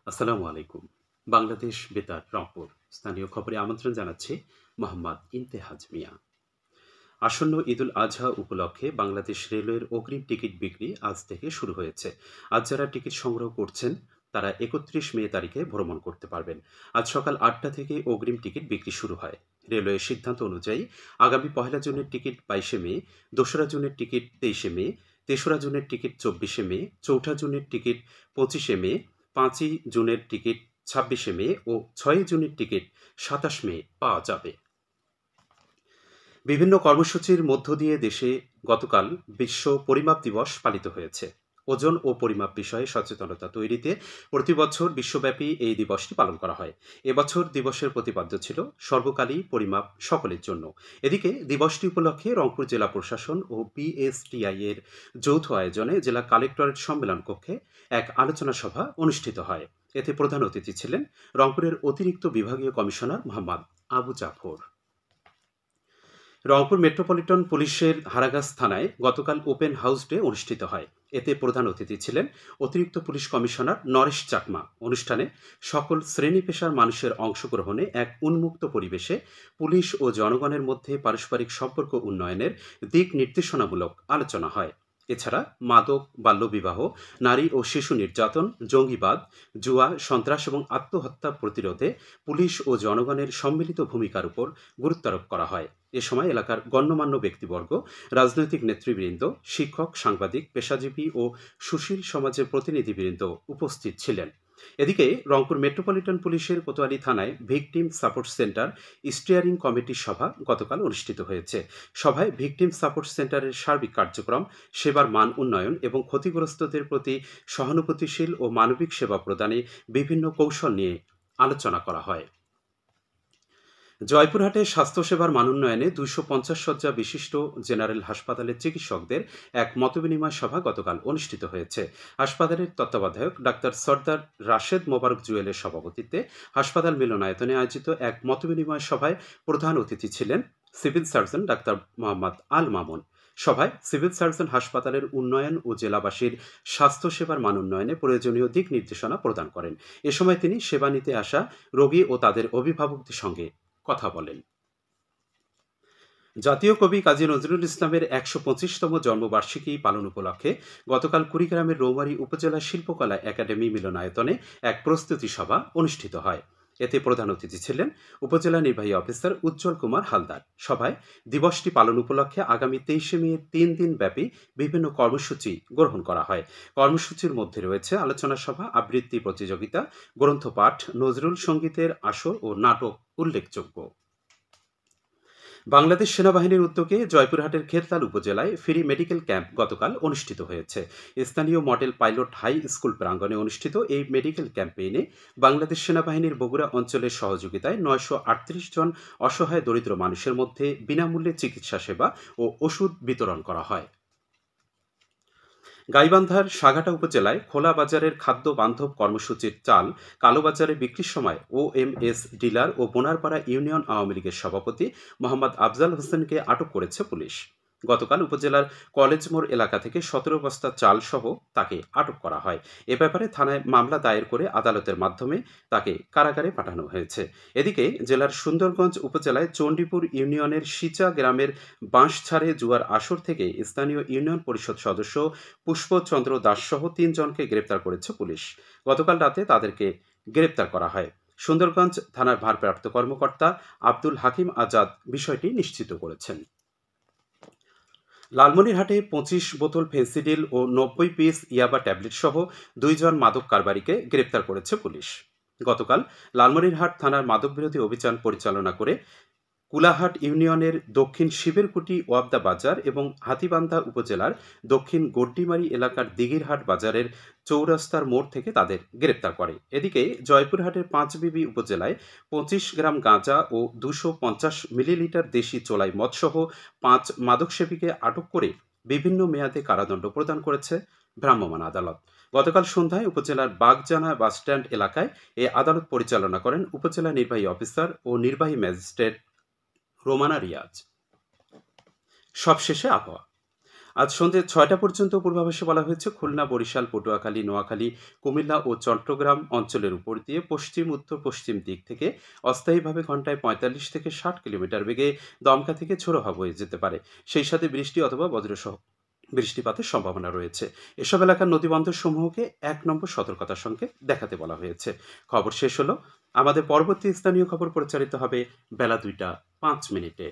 আসসালামু আলাইকুম। বাংলাদেশ বেতার রংপুর স্থানীয় খবরে আমন্ত্রণ জানাচ্ছি মোহাম্মদ ইন্তেহাজ মিয়া। আসন্ন ঈদুল আজহা উপলক্ষে বাংলাদেশ রেলওয়ের অগ্রিম টিকিট বিক্রি আজ থেকে শুরু হয়েছে। আজ যারা টিকিট সংগ্রহ করছেন তারা ৩১ মে তারিখে ভ্রমণ করতে পারবেন। আজ সকাল ৮টা থেকে অগ্রিম টিকিট বিক্রি শুরু হয়। রেলওয়ের সিদ্ধান্ত অনুযায়ী আগামী ১লা জুনের টিকিট ২২শে মে, ২রা জুনের টিকিট ২৩শে মে, ৩রা জুনের টিকিট ২৪শে মে, ৪ঠা জুনের টিকিট ২৫শে মে, ৫ই জুনের টিকিট ২৬শে মে ও ৬ই জুনের টিকিট ২৭শে মে পাওয়া যাবে। বিভিন্ন কর্মসূচির মধ্য দিয়ে দেশে গতকাল বিশ্ব পরিমাপ দিবস পালিত হয়েছে। ওজন ও পরিমাপ বিষয়ে সচেতনতা তৈরিতে প্রতিবছর বিশ্বব্যাপী এই দিবসটি পালন করা হয়। এবছর দিবসের প্রতিপাদ্য ছিল সর্বকালী পরিমাপ সকলের জন্য। এদিকে দিবসটি উপলক্ষে রংপুর জেলা প্রশাসন ও বিএসটিআই এর যৌথ আয়োজনে জেলা কালেক্টরেট সম্মেলন কক্ষে এক আলোচনা সভা অনুষ্ঠিত হয়। এতে প্রধান অতিথি ছিলেন রংপুরের অতিরিক্ত বিভাগীয় কমিশনার মোহাম্মদ আবু জাফর। রংপুর মেট্রোপলিটন পুলিশের হারাগাছ থানায় গতকাল ওপেন হাউস ডে অনুষ্ঠিত হয়। এতে প্রধান অতিথি ছিলেন অতিরিক্ত পুলিশ কমিশনার নরেশ চাকমা। অনুষ্ঠানে সকল শ্রেণী পেশার মানুষের অংশগ্রহণে এক উন্মুক্ত পরিবেশে পুলিশ ও জনগণের মধ্যে পারস্পরিক সম্পর্ক উন্নয়নের দিক নির্দেশনামূলক আলোচনা হয়। এছাড়া মাদক, বাল্যবিবাহ, নারী ও শিশু নির্যাতন, জঙ্গিবাদ, জুয়া, সন্ত্রাস এবং আত্মহত্যা প্রতিরোধে পুলিশ ও জনগণের সম্মিলিত ভূমিকার উপর গুরুত্বারোপ করা হয়। এ সময় এলাকার গণ্যমান্য ব্যক্তিবর্গ, রাজনৈতিক নেতৃবৃন্দ, শিক্ষক, সাংবাদিক, পেশাজীবী ও সুশীল সমাজের প্রতিনিধিবৃন্দ উপস্থিত ছিলেন। এদিকে রংপুর মেট্রোপলিটন পুলিশের কোতোয়ালি থানায় ভিকটিম সাপোর্ট সেন্টার স্টিয়ারিং কমিটির সভা গতকাল অনুষ্ঠিত হয়েছে। সভায় ভিকটিম সাপোর্ট সেন্টারের সার্বিক কার্যক্রম, সেবার মান উন্নয়ন এবং ক্ষতিগ্রস্তদের প্রতি সহানুভূতিশীল ও মানবিক সেবা প্রদানে বিভিন্ন কৌশল নিয়ে আলোচনা করা হয়। জয়পুরহাটে স্বাস্থ্যসেবার মান উন্নয়নে ২৫০ শয্যা বিশিষ্ট জেনারেল হাসপাতালের চিকিৎসকদের এক মতবিনিময় সভা গতকাল অনুষ্ঠিত হয়েছে। হাসপাতালের তত্ত্বাবধায়ক ডাক্তার সর্দার রাশেদ মোবারক জুয়েলের সভাপতিত্বে হাসপাতাল মিলনায়তনে আয়োজিত এক মতবিনিময় সভায় প্রধান অতিথি ছিলেন civil surgeon doctor Mohammad Al Mamun. সভায় সিভিল সার্জন হাসপাতালের উন্নয়ন ও জেলাবাসীর স্বাস্থ্যসেবার মান উন্নয়নে প্রয়োজনীয় দিক নির্দেশনা প্রদান করেন। এ সময় তিনি সেবা নিতে আসা রোগী ও তাদের অভিভাবকদের সঙ্গে কথা বলেন। জাতীয় কবি কাজী নজরুল ইসলামের ১২৫তম জন্মবার্ষিকী পালন উপলক্ষে গতকাল কুড়িগ্রামের রৌমারী উপজেলা শিল্পকলা একাডেমি মিলনায়তনে এক প্রস্তুতি সভা অনুষ্ঠিত হয়। এতে প্রধান অতিথি ছিলেন উপজেলা নির্বাহী অফিসার উজ্জ্বল কুমার হালদার। সভায় দিবসটি পালন উপলক্ষে আগামী ২৩শে মে ৩ দিন ব্যাপী বিভিন্ন কর্মসূচি গ্রহণ করা হয়। কর্মসূচির মধ্যে রয়েছে আলোচনা সভা, আবৃত্তি প্রতিযোগিতা, গ্রন্থপাঠ, নজরুল সঙ্গীতের আসর ও নাটক উল্লেখযোগ্য। বাংলাদেশ সেনাবাহিনীর উদ্যোগে জয়পুরহাটের খেরতাল উপজেলায় ফ্রি মেডিকেল ক্যাম্প গতকাল অনুষ্ঠিত হয়েছে। স্থানীয় মডেল পাইলট হাই স্কুল প্রাঙ্গণে অনুষ্ঠিত এই মেডিকেল ক্যাম্পেইনে বাংলাদেশ সেনাবাহিনীর বগুড়া অঞ্চলের সহযোগিতায় ৯৩৮ জন অসহায় দরিদ্র মানুষের মধ্যে বিনামূল্যে চিকিৎসা সেবা ও ওষুধ বিতরণ করা হয়। গাইবান্ধার সাঘাটা উপজেলায় খোলা বাজারের খাদ্য বান্ধব কর্মসূচির চাল কালোবাজারে বিক্রির সময় ওএমএস ডিলার ও বোনারপাড়া ইউনিয়ন আওয়ামী লীগের সভাপতি মোহাম্মদ আফজাল হোসেনকে আটক করেছে পুলিশ। গতকাল উপজেলার কলেজ মোড় এলাকা থেকে ১৭ বস্তা চাল সহ তাকে আটক করা হয়। এ ব্যাপারে থানায় মামলা দায়ের করে আদালতের মাধ্যমে তাকে কারাগারে পাঠানো হয়েছে। এদিকে জেলার সুন্দরগঞ্জ উপজেলায় চণ্ডীপুর ইউনিয়নের সিচা গ্রামের বাঁশছাড়ে জুয়ার আসর থেকে স্থানীয় ইউনিয়ন পরিষদ সদস্য পুষ্পচন্দ্র দাস সহ ৩ জনকে গ্রেপ্তার করেছে পুলিশ। গতকাল রাতে তাদেরকে গ্রেপ্তার করা হয়। সুন্দরগঞ্জ থানার ভারপ্রাপ্ত কর্মকর্তা আব্দুল হাকিম আজাদ বিষয়টি নিশ্চিত করেছেন। লালমনিরহাটে ২৫ বোতল ফেন্সিডিল ও ৯০ পিস ইয়াবা ট্যাবলেট সহ ২ জন মাদক কারবারিকে গ্রেপ্তার করেছে পুলিশ। গতকাল লালমনিরহাট থানার মাদকবিরোধী অভিযান পরিচালনা করে কুলাহাট ইউনিয়নের দক্ষিণ শিবেরকুটি ওয়াবদা বাজার এবং হাতীবান্ধা উপজেলার দক্ষিণ গড্ডিমারি এলাকার দিঘিরহাট বাজারের চৌরাস্তার মোড় থেকে তাদের গ্রেপ্তার করে। এদিকে জয়পুরহাটের পাঁচবিবি উপজেলায় ২৫ গ্রাম গাঁজা ও ২৫০ মিলিলিটার দেশি চোলাই মদসহ ৫ মাদকসেবীকে আটক করে বিভিন্ন মেয়াদে কারাদণ্ড প্রদান করেছে ভ্রাম্যমাণ আদালত। গতকাল সন্ধ্যায় উপজেলার বাগজানা বাসস্ট্যান্ড এলাকায় এ আদালত পরিচালনা করেন উপজেলা নির্বাহী অফিসার ও নির্বাহী ম্যাজিস্ট্রেট রোমানা রিয়াজ। সবশেষে আবহাওয়া। আজ সন্ধ্যে ৬টা পর্যন্ত পূর্বাভাসে বলা হয়েছে খুলনা, বরিশাল, পটুয়াখালী, নোয়াখালী, কুমিল্লা ও চট্টগ্রাম অঞ্চলের উপর দিয়ে পশ্চিম উত্তর পশ্চিম দিক থেকে অস্থায়ীভাবে ঘন্টায় ৪৫ থেকে ৬০ কিলোমিটার বেগে দমকা থেকে ঝোড়ো হাওয়া বয়ে যেতে পারে। সেই সাথে বৃষ্টি অথবা বজ্রসহ বৃষ্টিপাতের সম্ভাবনা রয়েছে। এসব এলাকার নদীবন্দর সমূহকে ১ নম্বর সতর্কতার সঙ্গে দেখাতে বলা হয়েছে। খবর শেষ হলো। আমাদের পরবর্তী স্থানীয় খবর প্রচারিত হবে বেলা ২টা ৫ মিনিটে।